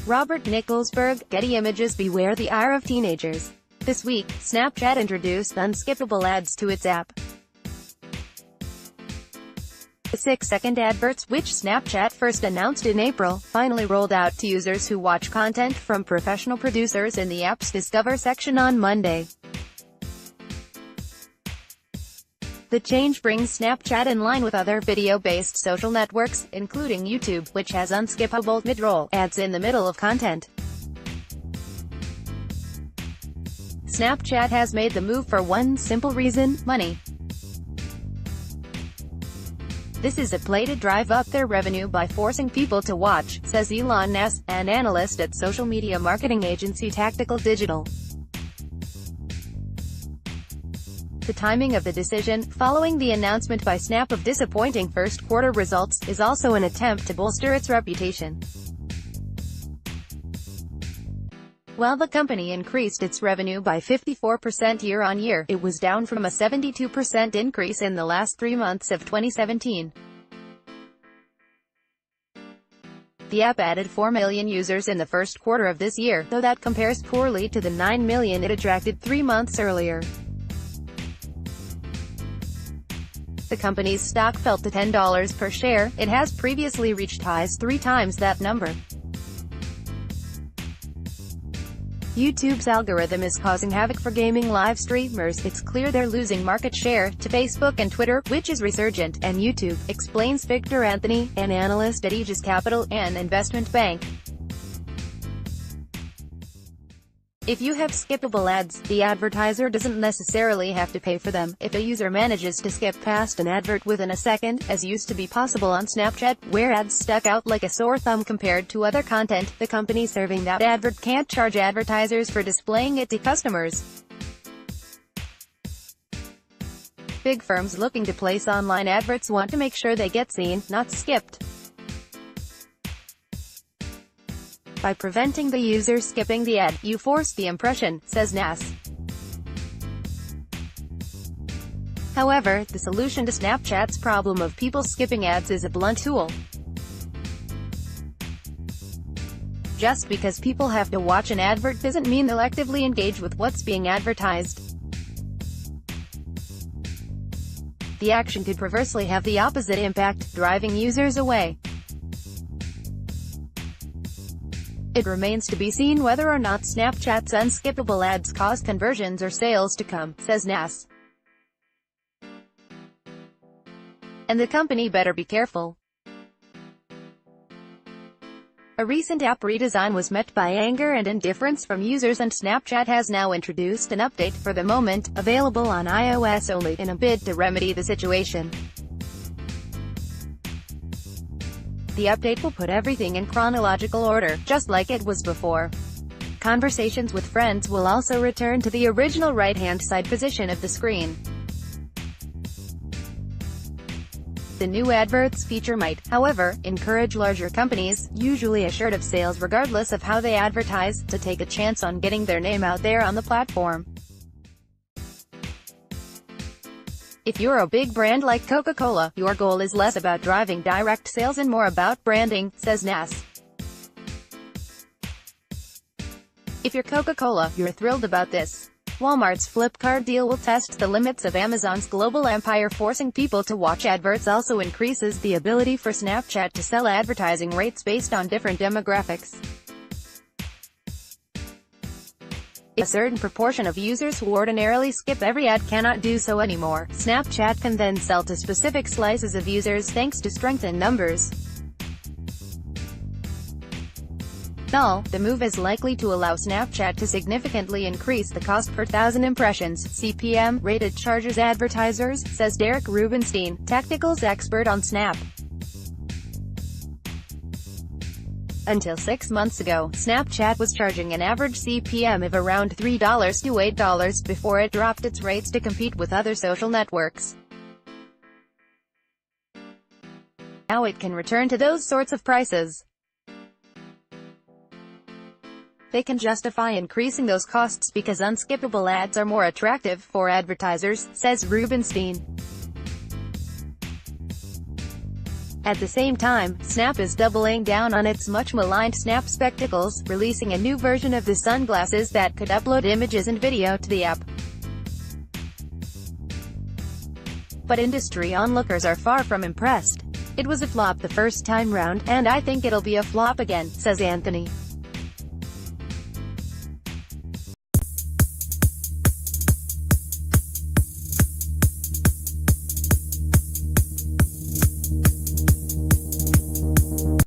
Robert Nicholsberg, Getty Images. Beware the ire of teenagers. This week, Snapchat introduced unskippable ads to its app. The 6-second adverts, which Snapchat first announced in April, finally rolled out to users who watch content from professional producers in the app's Discover section on Monday. The change brings Snapchat in line with other video-based social networks, including YouTube, which has unskippable mid-roll ads in the middle of content. Snapchat has made the move for one simple reason: money. This is a play to drive up their revenue by forcing people to watch, says Elon Ness, an analyst at social media marketing agency Tactical Digital. The timing of the decision, following the announcement by Snap of disappointing first-quarter results, is also an attempt to bolster its reputation. While the company increased its revenue by 54% year-on-year, it was down from a 72% increase in the last 3 months of 2017. The app added 4 million users in the first quarter of this year, though that compares poorly to the 9 million it attracted 3 months earlier. The company's stock fell to $10 per share. It has previously reached highs 3 times that number. YouTube's algorithm is causing havoc for gaming live streamers. It's clear they're losing market share to Facebook and Twitter, which is resurgent, and YouTube, explains Victor Anthony, an analyst at Aegis Capital, an investment bank. If you have skippable ads, the advertiser doesn't necessarily have to pay for them. If a user manages to skip past an advert within a second, as used to be possible on Snapchat, where ads stuck out like a sore thumb compared to other content, the company serving that advert can't charge advertisers for displaying it to customers. Big firms looking to place online adverts want to make sure they get seen, not skipped. By preventing the user skipping the ad, you force the impression, says Ness. However, the solution to Snapchat's problem of people skipping ads is a blunt tool. Just because people have to watch an advert doesn't mean they'll actively engage with what's being advertised. The action could perversely have the opposite impact, driving users away. It remains to be seen whether or not Snapchat's unskippable ads cause conversions or sales to come, says Ness. And the company better be careful. A recent app redesign was met by anger and indifference from users, and Snapchat has now introduced an update, for the moment, available on iOS only, in a bid to remedy the situation. The update will put everything in chronological order, just like it was before. Conversations with friends will also return to the original right-hand side position of the screen. The new adverts feature might, however, encourage larger companies, usually assured of sales regardless of how they advertise, to take a chance on getting their name out there on the platform. If you're a big brand like Coca-Cola, your goal is less about driving direct sales and more about branding, says Ness. If you're Coca-Cola, you're thrilled about this. Walmart's Flipkart deal will test the limits of Amazon's global empire. Forcing people to watch adverts also increases the ability for Snapchat to sell advertising rates based on different demographics. A certain proportion of users who ordinarily skip every ad cannot do so anymore. Snapchat can then sell to specific slices of users thanks to strength in numbers. The move is likely to allow Snapchat to significantly increase the cost per thousand impressions, CPM, rated charges advertisers, says Derek Rubenstein, Tactical's expert on Snap. Until 6 months ago, Snapchat was charging an average CPM of around $3 to $8 before it dropped its rates to compete with other social networks. Now it can return to those sorts of prices. They can justify increasing those costs because unskippable ads are more attractive for advertisers, says Rubenstein. At the same time, Snap is doubling down on its much-maligned Snap Spectacles, releasing a new version of the sunglasses that could upload images and video to the app. But industry onlookers are far from impressed. "It was a flop the first time round, and I think it'll be a flop again," says Anthony.